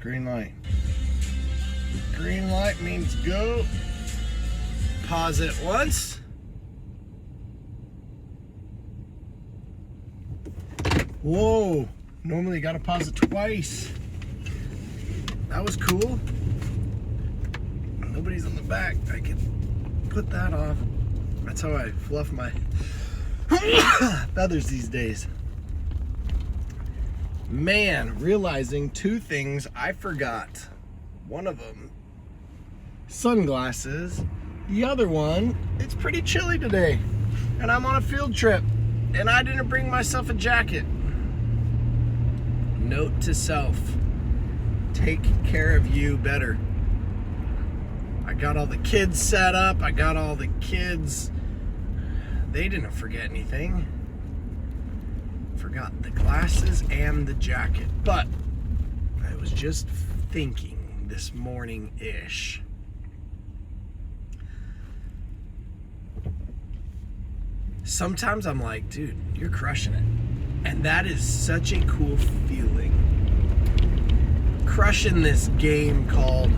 Green light. Green light means go. Pause it once. Whoa, normally you gotta pause it twice. That was cool. Nobody's on the back. I can put that off. That's how I fluff my feathers these days. Man, realizing two things I forgot. One of them, sunglasses. The other one, it's pretty chilly today. And I'm on a field trip. And I didn't bring myself a jacket. Note to self. Take care of you better. I got all the kids set up. I got all the kids. They didn't forget anything. Forgot the glasses and the jacket. But I was just thinking this morning-ish. Sometimes I'm like, dude, you're crushing it. And that is such a cool feeling. Crushing this game called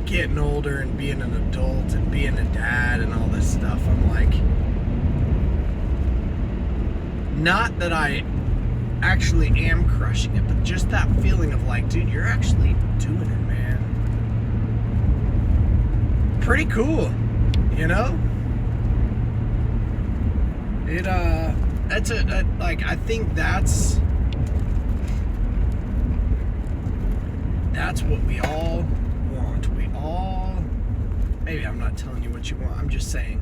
getting older and being an adult and being a dad and all this stuff. I'm like, not that I actually am crushing it, but just that feeling of like, dude, you're actually doing it, man. Pretty cool, you know? I think that's what we all want. Maybe I'm not telling you what you want. I'm just saying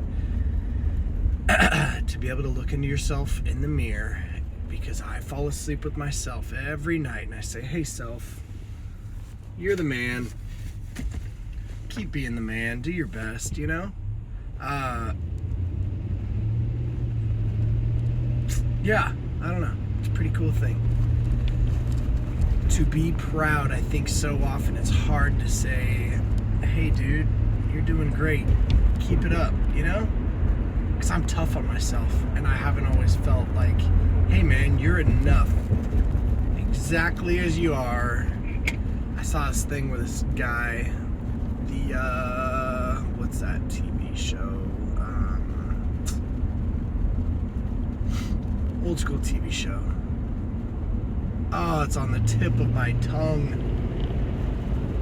to be able to look into yourself in the mirror, because I fall asleep with myself every night and I say, hey self, you're the man. Keep being the man. Do your best, you know? Yeah, I don't know. It's a pretty cool thing. To be proud, I think so often it's hard to say, hey dude, you're doing great. Keep it up, you know? Because I'm tough on myself and I haven't always felt like, hey man, you're enough. Exactly as you are. I saw this thing with this guy, what's that TV show? Old school TV show. Oh, it's on the tip of my tongue.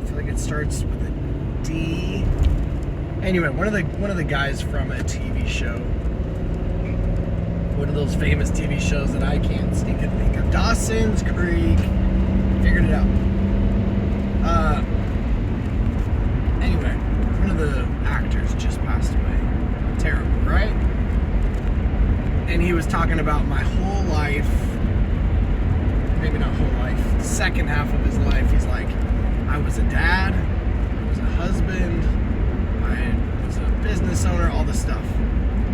I feel like it starts with a D. Anyway, one of the guys from a TV show. One of those famous TV shows that I can't think of. Dawson's Creek. Figured it out. Anyway, one of the actors just passed away. Terrible, right? And he was talking about my whole life, maybe not whole life, the second half of his life. He's like, I was a dad, I was a husband, I was a business owner, all this stuff.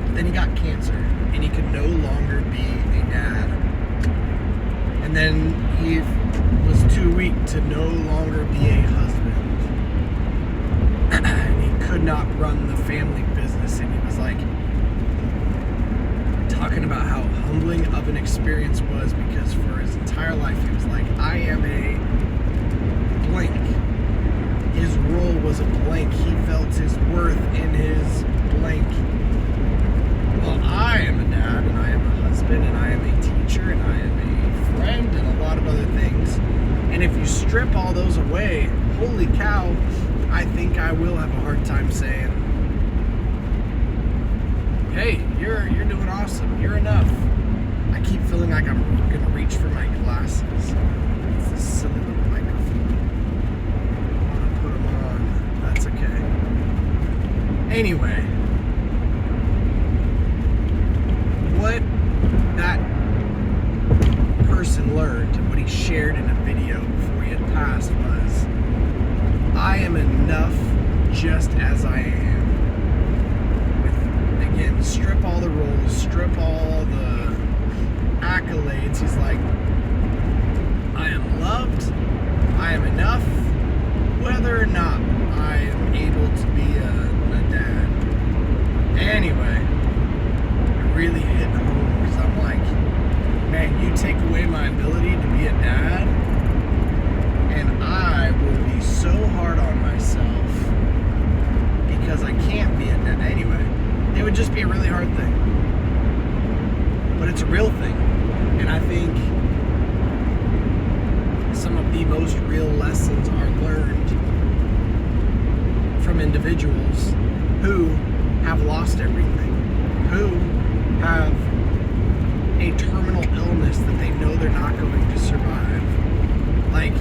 But then he got cancer, and he could no longer be a dad. And then he was too weak to no longer be a husband. And he could not run the family business, and he was like, talking about how humbling of an experience was, because for his entire life he was like, I am a blank. His role was a blank. He felt his worth in his blank. Well, I am a dad, and I am a husband, and I am a teacher, and I am a friend, and a lot of other things. And if you strip all those away, holy cow, I think I will have a hard time saying, hey, you're doing awesome. You're enough. I keep feeling like I'm gonna reach for my glasses. It's a silly little microphone. I want to put them on. That's okay. Anyway, what that person learned, what he shared in a video before he had passed, was, I am enough just as I am. Again, strip all the roles, strip all the accolades. He's like, I am loved, I am enough, whether or not I am able to be a dad. Anyway, it really hit home, because I'm like, man, you take away my ability to be a dad, and real lessons are learned from individuals who have lost everything, who have a terminal illness that they know they're not going to survive. Like,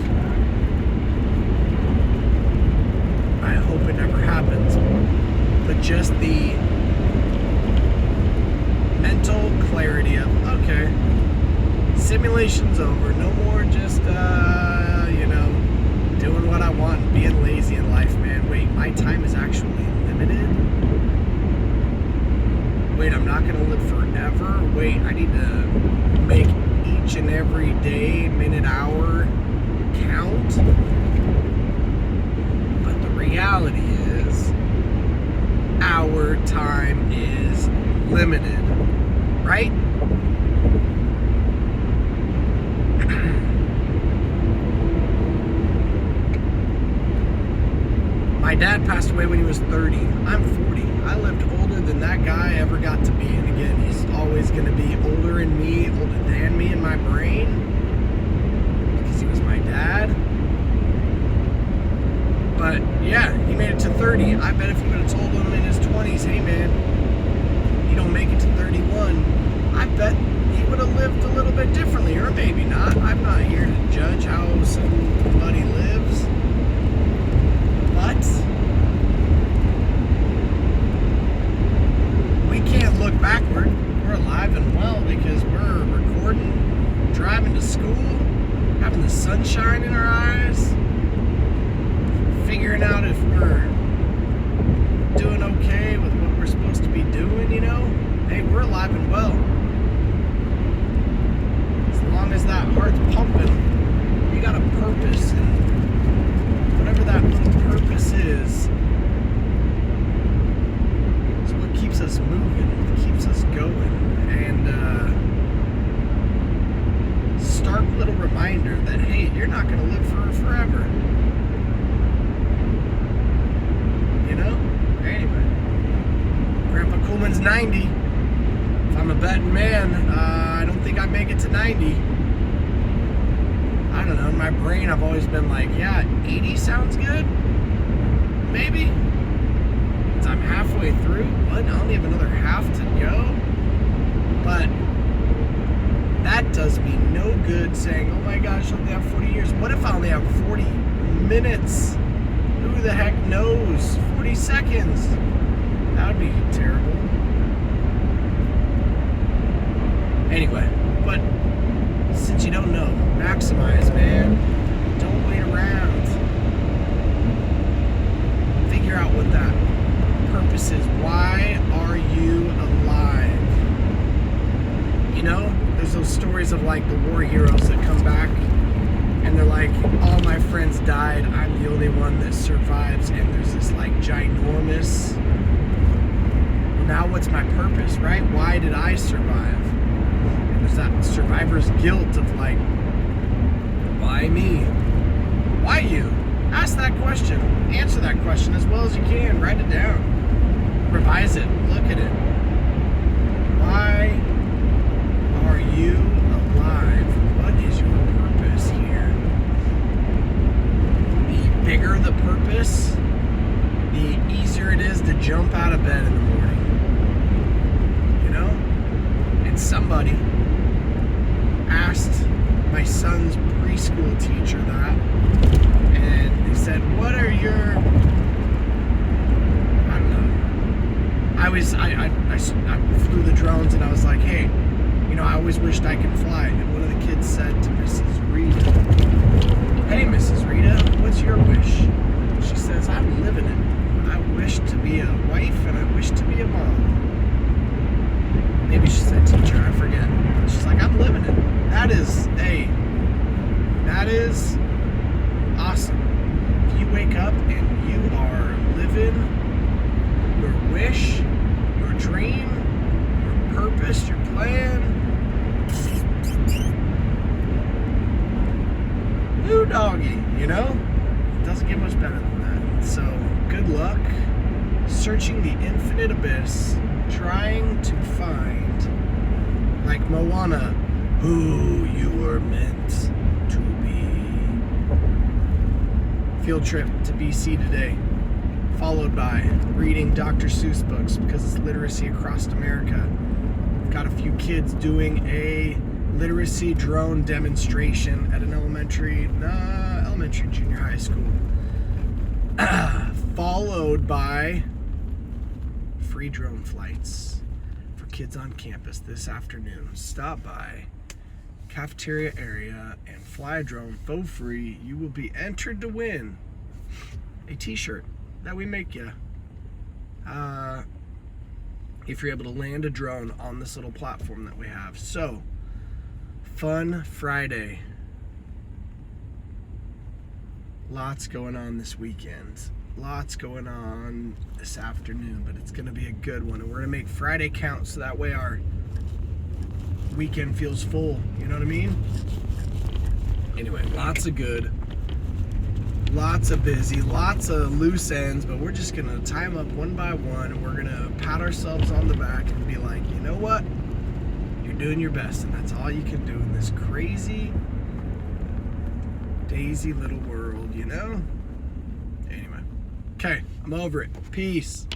I hope it never happens, but just the mental clarity of, okay, simulation's over, no more just, doing what I want, being lazy in life, man. Wait, my time is actually limited? Wait, I'm not gonna live forever? Wait, I need to make each and every day, minute, hour count? But the reality is, our time is limited, right? My dad passed away when he was 30. I'm 40. I lived older than that guy ever got to be. And again, he's always going to be older than me in my brain, because he was my dad. But yeah, he made it to 30. I bet if you would have told him in his 20s, hey man, you don't make it to 31, I bet he would have lived a little bit differently, or maybe not. I'm not here to judge how somebody lives. But we can't look backward. We're alive and well because we're recording, driving to school, having the sunshine in our eyes, figuring out if we're doing okay with what we're supposed to be doing, Hey, we're alive and well. As long as that heart's pumping, you got a purpose, and whatever that little purpose is what keeps us moving, what keeps us going. And stark little reminder that, hey, you're not going to live forever. Anyway, Grandpa Coolman's 90. If I'm a betting man, I don't think I make it to 90. I don't know, in my brain I've always been like, yeah, 80 sounds good, maybe. Since I'm halfway through, what? I only have another half to go. But that does me no good saying, oh my gosh, I only have 40 years. What if I only have 40 minutes? Who the heck knows? 40 seconds. That would be terrible. Anyway, but since you don't know, maximize, man. Don't wait around. Figure out what that purpose is. Why are you alive? There's those stories of like the war heroes that come back and they're like, all my friends died, I'm the only one that survives, and there's this like ginormous, well, now what's my purpose, right? Why did I survive? There's that survivor's guilt of like, why me? Why you? Ask that question. Answer that question as well as you can. Write it down. Revise it. Look at it. Why are you alive? What is your purpose here? The bigger the purpose, the easier it is to jump out of bed in the morning. And somebody asked my son's preschool teacher that, and they said, what are your, I don't know, I flew the drones, and I was like, hey, I always wished I could fly. And one of the kids said to Mrs. Rita, hey Mrs. Rita, what's your wish? She says, I'm living it. I wish to be a wife, and I wish to be a mom. Maybe she said teacher, I forget. She's like, I'm living it. That is awesome. If you wake up and you are living your wish, your dream, your purpose, your plan, new doggy, it doesn't get much better than that. So good luck searching the infinite abyss, trying to find, like Moana, who you were meant to be. field trip to BC today, followed by reading Dr. Seuss books because it's literacy across America. Got a few kids doing a literacy drone demonstration at an elementary, junior high school. Followed by free drone flights for kids on campus this afternoon. Stop by cafeteria area and fly a drone for free. You will be entered to win a t-shirt that we make you if you're able to land a drone on this little platform that we have. So, fun Friday. Lots going on this weekend. Lots going on this afternoon, but it's going to be a good one. And we're going to make Friday count so that way our weekend feels full. You know what I mean? Anyway, lots of good. Lots of busy, lots of loose ends, but we're just going to tie them up one by one, and we're going to pat ourselves on the back and be like, you know what? You're doing your best, and that's all you can do in this crazy, daisy little world, you know? Anyway. Okay, I'm over it. Peace.